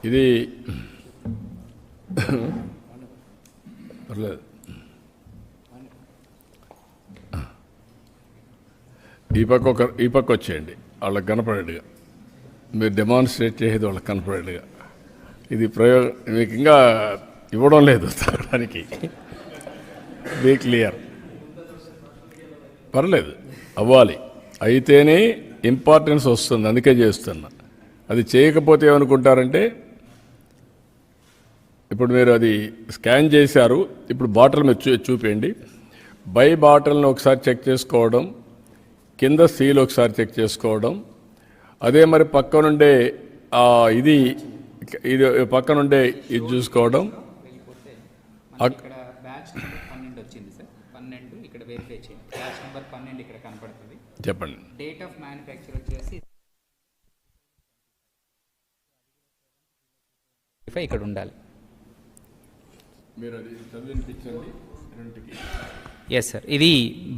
ఇది పర్లేదు. ఈ పక్క వచ్చేయండి, వాళ్ళకి కనపడేట్టుగా మీరు డెమాన్స్ట్రేట్ చేసేది వాళ్ళకి కనపడేట్టుగా. ఇది ప్రయోగం మీకు ఇంకా ఇవ్వడం లేదు తాగడానికి. Be clear. పర్లేదు, అవ్వాలి, అయితేనే ఇంపార్టెన్స్ వస్తుంది, అందుకే చేస్తున్నా. అది చేయకపోతే ఏమనుకుంటారంటే, ఇప్పుడు మీరు అది స్కాన్ చేశారు, ఇప్పుడు బాటిల్ మీరు చూపేయండి. బై బాటిల్ని ఒకసారి చెక్ చేసుకోవడం, కింద సీల్ ఒకసారి చెక్ చేసుకోవడం, అదే మరి పక్కనుండే ఇది పక్కనుండే ఇది చూసుకోవడం. చెప్పండి. డేట్ ఆఫ్ మ్యానుఫ్యాక్చర్ వచ్చేసి ఇక్కడ ఉండాలి. Yes sir. ఇది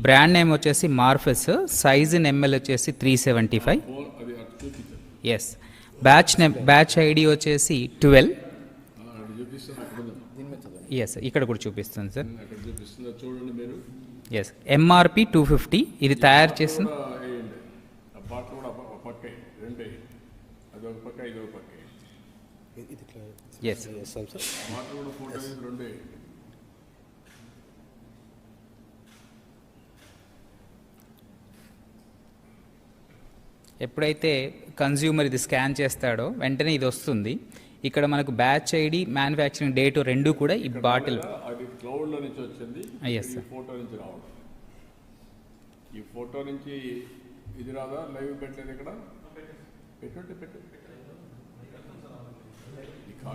బ్రాండ్ నేమ్ వచ్చేసి మార్ఫెస్, సైజ్ ఇన్ ఎంఎల్ వచ్చేసి 375. ఎస్. బ్యాచ్ ఐడి వచ్చేసి 12. ఎస్, ఇక్కడ కూడా చూపిస్తుంది సార్. ఎస్. ఎంఆర్పి 250. ఇది తయారు చేసిన ఎస్. ఎప్పుడైతే కన్జ్యూమర్ ఇది స్కాన్ చేస్తాడో వెంటనే ఇది వస్తుంది. ఇక్కడ మనకు బ్యాచ్ ఐడి, మ్యానుఫ్యాక్చరింగ్ డేట్ రెండు కూడా ఈ బాటిల్. Yes sir. ఈ ఫోటో నుంచి ఇది రాదా? లైవ్ పెట్టలేదు ఇక్కడ. పెట్టు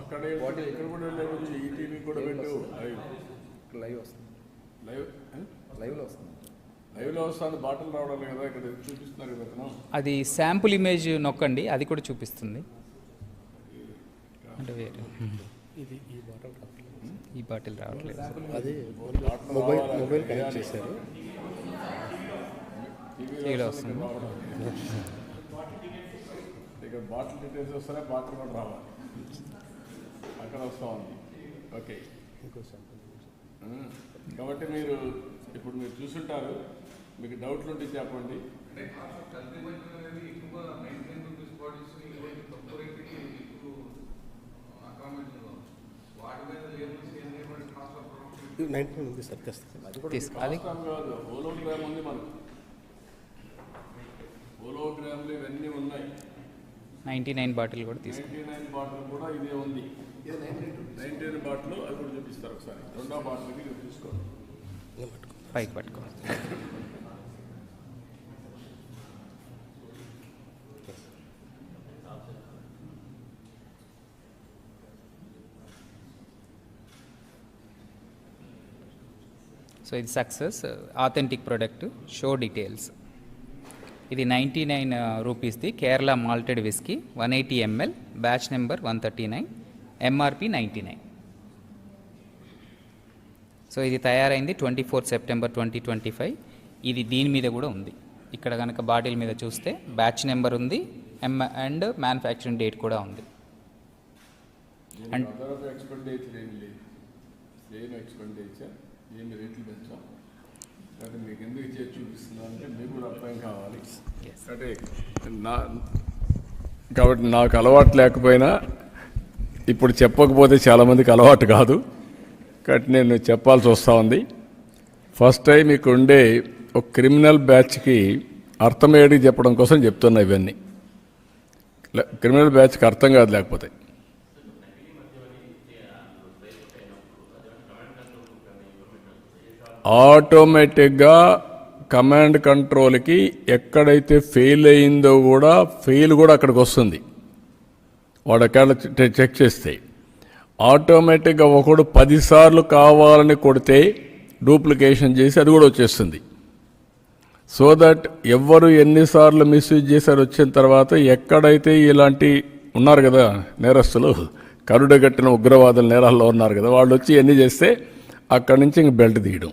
అక్కడే ఇక్కడ కూడా లేదు. ఈటీవీ కూడా పెట్టు. లైవ్ వస్తుంది. లైవ్లో వస్తుంది. బాటిల్ రావడం కదా, ఇక్కడ చూపిస్తున్నారు కదా. అది శాంపుల్ ఇమేజ్ నొక్కండి, అది కూడా చూపిస్తుంది. అంటే వేరే ఈ బాటిల్ రావట్లేదు. అది మొబైల్ కనెక్ట్ చేశారు, ఇలా వస్తుంది. ఇక్కడ బాటిల్ డీటెయిల్స్ వస్తారా? బాటిల్ కూడా రావాలి, అక్కడ వస్తూ ఉంది. ఓకే. కాబట్టి మీరు ఇప్పుడు మీరు చూసుంటారు, మీకు డౌట్లు ఉంటే చెప్పండి. హోలోగ్రామ్ ఉంది మనకు. హోలోగ్రామ్లు ఇవన్నీ ఉన్నాయి. 99 బాటిల్ కూడా 99 బాటిల్ కూడా ఇదే ఉంది. 99 బాటిల్ అది కూడా చూపిస్తారు ఒకసారి. రెండో బాటిల్కి చూసుకోండి, పైకి పట్టుకో. సో ఇది success, authentic product, show details. ఇది 99 రూపీస్ది Kerala malted whisky, 180 ml, batch number 139, MRP 99. So ఇది తయారైంది 24 సెప్టెంబర్ 2025. ఇది దీని మీద కూడా ఉంది. ఇక్కడ కనుక బాటిల్ మీద చూస్తే బ్యాచ్ నెంబర్ ఉంది, అండ్ మ్యానుఫ్యాక్చరింగ్ డేట్ కూడా ఉంది. అండ్ ఏమి రేట్లు పెంచాం కాబట్టి మీకు ఎందుకు చేసి చూపిస్తున్నాను అంటే మీకు కూడా అర్థం కావాలి. కాబట్టి నాకు అలవాటు లేకపోయినా ఇప్పుడు చెప్పకపోతే చాలామందికి అలవాటు కాదు, కాబట్టి నేను చెప్పాల్సి వస్తూ ఉంది. ఫస్ట్ టైం మీకు ఉండే ఒక క్రిమినల్ బ్యాచ్కి అర్థమయ్యేది చెప్పడం కోసం చెప్తున్నా. ఇవన్నీ క్రిమినల్ బ్యాచ్కి అర్థం కాదు లేకపోతే. ఆటోమేటిక్గా కమాండ్ కంట్రోల్కి ఎక్కడైతే ఫెయిల్ అయిందో కూడా ఫెయిల్ కూడా అక్కడికి వస్తుంది. వాడు అక్కడ చెక్ చేస్తే ఆటోమేటిక్గా ఒకడు 10 సార్లు కావాలని కొడితే డూప్లికేషన్ చేసి అది కూడా వచ్చేస్తుంది. సో దట్ ఎవరు ఎన్నిసార్లు మిస్యూజ్ చేశారు వచ్చిన తర్వాత ఎక్కడైతే ఇలాంటి ఉన్నారు కదా నేరస్తులు, కరుడుగట్టిన ఉగ్రవాదుల నేరాల్లో ఉన్నారు కదా, వాళ్ళు వచ్చి ఎన్ని చేస్తే అక్కడి నుంచి ఇంక బెల్ట్ తీయడం.